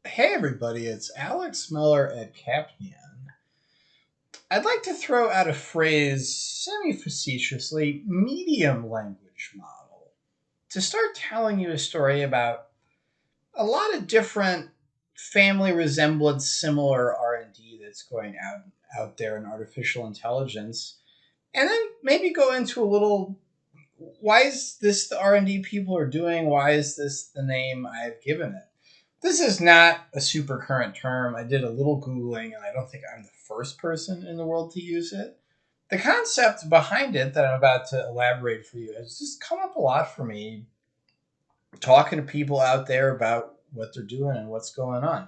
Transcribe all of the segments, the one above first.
Hey everybody, it's Alex Miller at Capnian. I'd like to throw out a phrase semi-facetiously, medium language model, to start telling you a story about a lot of different family resemblance similar R&D that's going out there in artificial intelligence, and then maybe go into a little why is this the R&D people are doing? Why is this the name I've given it? This is not a super current term. I did a little Googling, and I don't think I'm the first person in the world to use it. The concept behind it that I'm about to elaborate for you has just come up a lot for me talking to people out there about what they're doing and what's going on.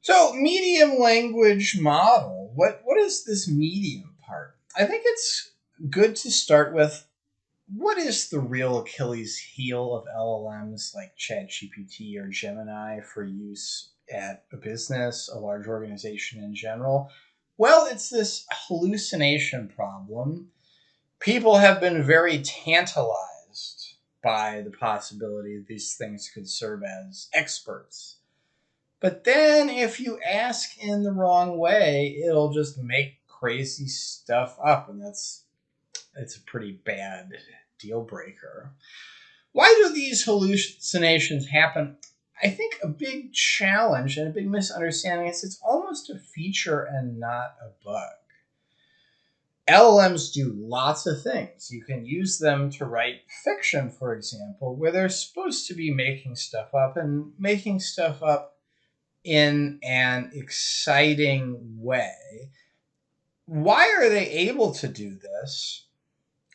So, medium language model. What is this medium part? I think it's good to start with what is the real Achilles heel of LLMs like ChatGPT or Gemini for use at a business, a large organization in general? Well, it's this hallucination problem. People have been very tantalized by the possibility that these things could serve as experts. But then, if you ask in the wrong way, it'll just make crazy stuff up, and it's a pretty bad deal breaker. Why do these hallucinations happen? I think a big challenge and a big misunderstanding is it's almost a feature and not a bug. LLMs do lots of things. You can use them to write fiction, for example, where they're supposed to be making stuff up and making stuff up in an exciting way. Why are they able to do this?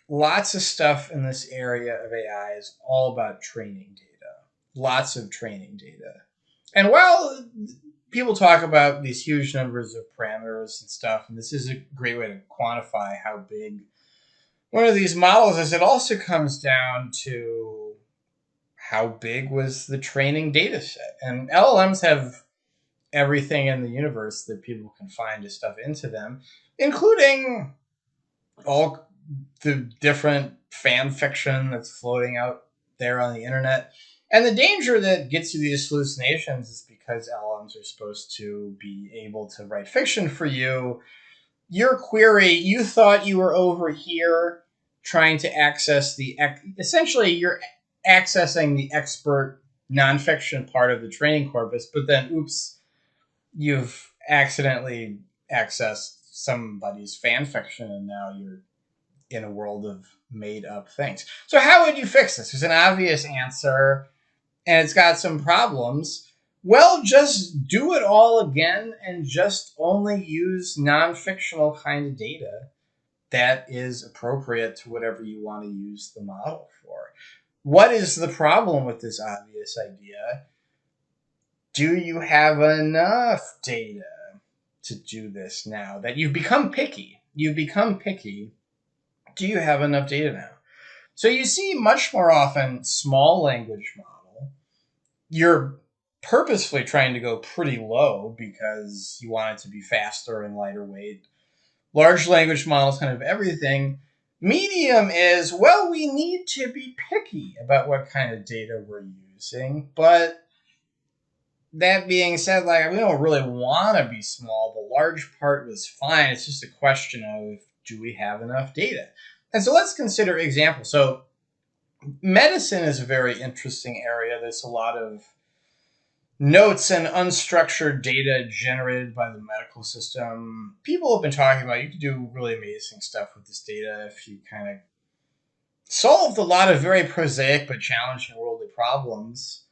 Lots of stuff in this area of AI is all about training data. Lots of training data. And while people talk about these huge numbers of parameters and stuff, and this is a great way to quantify how big one of these models is, it also comes down to how big was the training data set. And LLMs have everything in the universe that people can find to stuff into them, including all the different fan fiction that's floating out there on the internet. And the danger that gets you these hallucinations is because LLMs are supposed to be able to write fiction for you. Your query, you thought you were over here trying to access essentially you're accessing the expert nonfiction part of the training corpus, but then oops, you've accidentally accessed somebody's fan fiction and now you're in a world of made up things. So how would you fix this? There's an obvious answer and it's got some problems. Well, just do it all again and just only use non-fictional kind of data that is appropriate to whatever you want to use the model for. What is the problem with this obvious idea? Do you have enough data to do this now that you've become picky? You've become picky. Do you have enough data now? So you see much more often small language model. You're purposefully trying to go pretty low because you want it to be faster and lighter weight. Large language models kind of everything. Medium is, well, we need to be picky about what kind of data we're using, but that being said, like we don't really want to be small. The large part was fine. It's just a question of do we have enough data? And so let's consider examples. So medicine is a very interesting area. There's a lot of notes and unstructured data generated by the medical system. People have been talking about you can do really amazing stuff with this data if you kind of solved a lot of very prosaic but challenging worldly problems.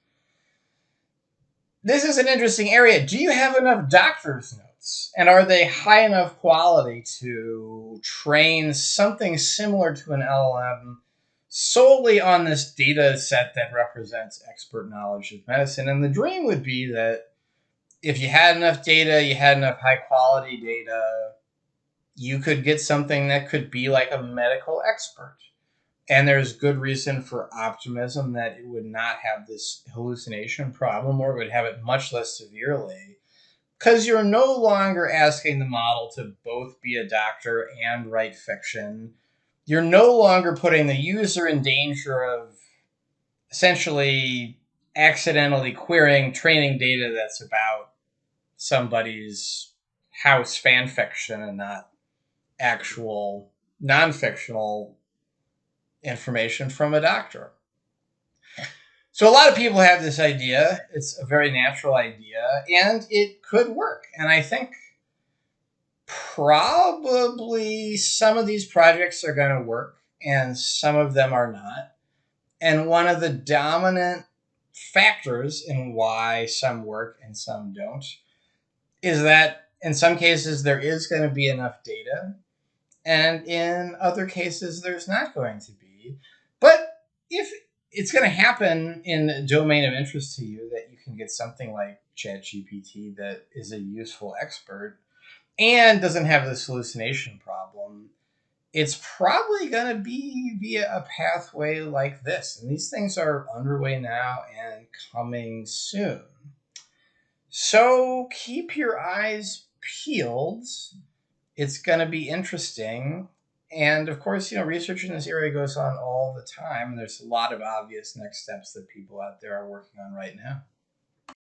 This is an interesting area. Do you have enough doctor's notes? And are they high enough quality to train something similar to an LLM solely on this data set that represents expert knowledge of medicine? And the dream would be that if you had enough data, you had enough high quality data, you could get something that could be like a medical expert. And there's good reason for optimism that it would not have this hallucination problem, or it would have it much less severely, because you're no longer asking the model to both be a doctor and write fiction. You're no longer putting the user in danger of essentially accidentally querying training data that's about somebody's house fan fiction and not actual non-fictional information from a doctor. So a lot of people have this idea. It's a very natural idea, and it could work. And I think probably some of these projects are going to work, and some of them are not. And one of the dominant factors in why some work and some don't is that in some cases there is going to be enough data, and in other cases there's not going to be. But if it's going to happen in a domain of interest to you, that you can get something like ChatGPT that is a useful expert and doesn't have this hallucination problem, it's probably going to be via a pathway like this. And these things are underway now and coming soon. So keep your eyes peeled. It's going to be interesting. And of course, research in this area goes on all the time. And there's a lot of obvious next steps that people out there are working on right now.